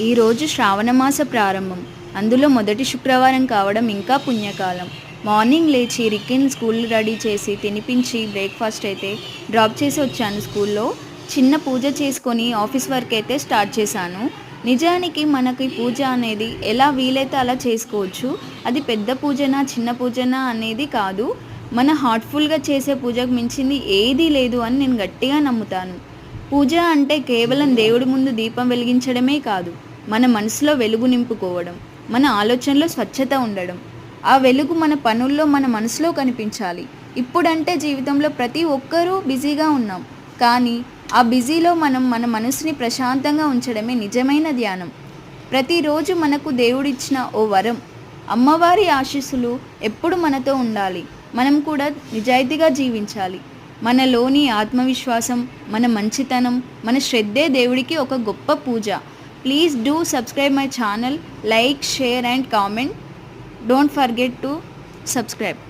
ఈరోజు శ్రావణమాస ప్రారంభం. అందులో మొదటి శుక్రవారం కావడం ఇంకా పుణ్యకాలం. మార్నింగ్ లేచి రిక్కిని స్కూల్ రెడీ చేసి తినిపించి బ్రేక్ఫాస్ట్ అయితే డ్రాప్ చేసి వచ్చాను స్కూల్లో. చిన్న పూజ చేసుకొని ఆఫీస్ వర్క్ అయితే స్టార్ట్ చేశాను. నిజానికి మనకి పూజ అనేది ఎలా వీలైతే అలా చేసుకోవచ్చు. అది పెద్ద పూజనా చిన్న పూజనా అనేది కాదు. మన హార్ట్ఫుల్గా చేసే పూజకు మించింది ఏదీ లేదు అని నేను గట్టిగా నమ్ముతాను. పూజ అంటే కేవలం దేవుడి ముందు దీపం వెలిగించడమే కాదు, మన మనసులో వెలుగు నింపుకోవడం, మన ఆలోచనలో స్వచ్ఛత ఉండడం. ఆ వెలుగు మన పనుల్లో మన మనసులో కనిపించాలి. ఇప్పుడంటే జీవితంలో ప్రతి ఒక్కరూ బిజీగా ఉన్నాం, కానీ ఆ బిజీలో మనం మన మనసుని ప్రశాంతంగా ఉంచడమే నిజమైన ధ్యానం. ప్రతిరోజు మనకు దేవుడిచ్చిన ఓ వరం. అమ్మవారి ఆశీస్సులు ఎప్పుడు మనతో ఉండాలి. మనం కూడా నిజాయితీగా జీవించాలి. మనలోని ఆత్మవిశ్వాసం, మన మంచితనం, మన శ్రద్ధే దేవుడికి ఒక గొప్ప పూజ. Please do subscribe my channel, like, share and comment. Don't forget to subscribe.